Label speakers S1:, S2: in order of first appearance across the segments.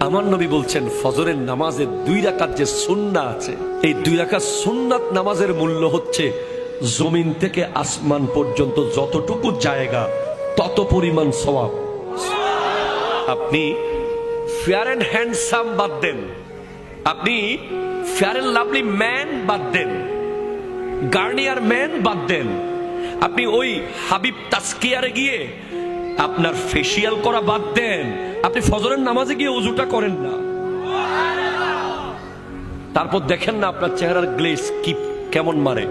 S1: আমার নবী বলছেন ফজরের নামাজের 2 রাকাত যে সুন্নাত আছে, এই 2 রাকাত সুন্নাত নামাজের মূল্য হচ্ছে জমিন থেকে আসমান পর্যন্ত যতটুকু জায়গা তত পরিমাণ সওয়াব। আপনি ফেয়ার এন্ড হ্যান্ডসাম বাদ দেন, আপনি ফেয়ার এন্ড লাভলি ম্যান বাদ দেন, গার্নিয়ার ম্যান বাদ দেন, আপনি ওই হাবিব তাসকিয়ারে গিয়ে আপনার ফেসিয়াল করা বাদ দেন, আপনি ফজরের নামাজে গিয়ে ওযুটা করেন না, তারপর দেখেন না আপনার চেহারার গ্লেজ কি কেমন মারে।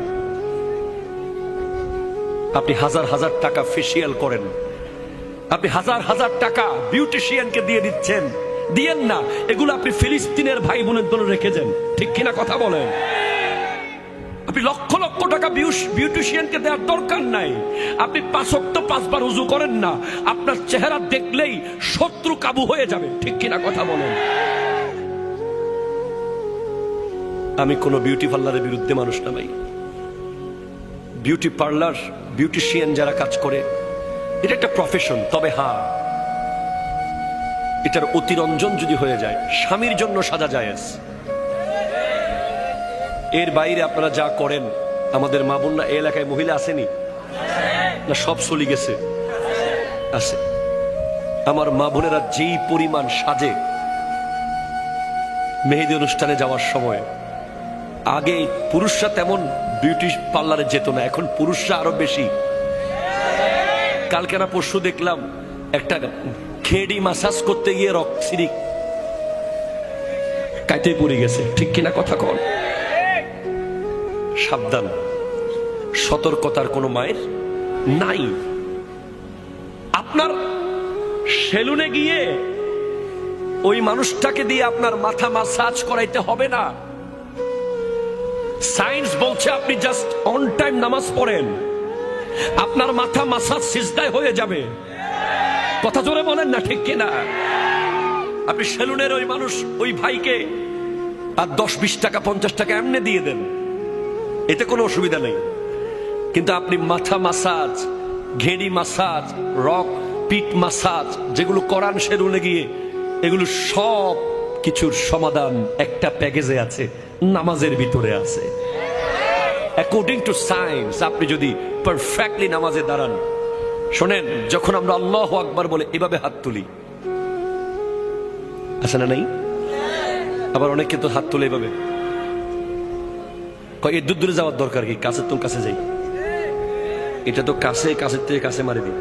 S1: আপনি হাজার হাজার টাকা ফেসিয়াল করেন, আপনি হাজার হাজার টাকা বিউটিশিয়ানকে দিয়ে দিচ্ছেন, দিয়েন না, এগুলো আপনি ফিলিস্তিনের ভাই বোনের জন্য রেখে যান, ঠিক কিনা কথা বলেন? আপনি লক্ষ লক্ষ টাকা বিউটিশিয়ানকে দেওয়ার দরকার নাই। আপনি 5 ওয়াক্ত 5 বার ওযু করেন না, আপনার চেহারা দেখলেই শত্রু কাবু হয়ে যাবে, ঠিক কিনা কথা বলেন? আমি কোনো বিউটি পার্লারের বিরুদ্ধে মানুষ না ভাই। বিউটি পার্লার, বিউটিশিয়ান যারা কাজ করে, এটা একটা প্রফেশন। তবে হ্যাঁ, এটার অতিরঞ্জন যদি হয়ে যায়, স্বামীর জন্য সাজা জায়েজ। এর বাইরে আপনারা যা করেন, আমাদের মা বোনরা এই এলাকায় মহিলা আসেনি না, সব চলে গেছে, আছে। আমার মা বোনেরা যেই পরিমাণ সাজে মেহেদি অনুষ্ঠানে যাওয়ার সময়, আগে পুরুষরা তেমন বিউটি পার্লারে যেত না, এখন পুরুষরা আরো বেশি। কালকে না পরশু দেখলাম একটা খেড়ি মাসাজ করতে গিয়ে রক্সিরি কাইতে পড়ে গেছে, ঠিক কিনা কথা কন? সাবধান, সতর্কতার কোনো মায়ের নাই। আপনার সেলুনে গিয়ে ওই মানুষটাকে দিয়ে আপনার মাথা মাসাজ করাইতে হবে না। সায়েন্স বলছে আপনি জাস্ট অন টাইম নামাজ পড়েন, আপনার মাথা মাসাজ সিজদায় হয়ে যাবে। কথা জোরে বলেন না, ঠিক কিনা? আপনি সেলুনের ওই মানুষ, ওই ভাইকে আর 10-20 টাকা 50 টাকা এমনি দিয়ে দেন, এতে কোনো অসুবিধা নেই। কিন্তু আপনি মাথা মাসাজ, ঘেড়ি মাসাজ, রক পিঠ মাসাজ যেগুলো করান সেলুনে গিয়ে, এগুলো সব কিছুর সমাধান একটা প্যাকেজে আছে, নামাজের ভিতরে আছে। অ্যাকর্ডিং টু সায়েন্স আপনি যদি পারফেক্টলি নামাজে দাঁড়ান, শোনেন, যখন আমরা আল্লাহু আকবার বলে এভাবে হাত তুলি, আছে না নাই? আবার অনেকে তো হাত তুলে এভাবে, এর দূর দূরে যাওয়ার দরকার কি, কাছের তো কাছে যাই, এটা তো কাছে, কাছের থেকে কাছে মারি দিই।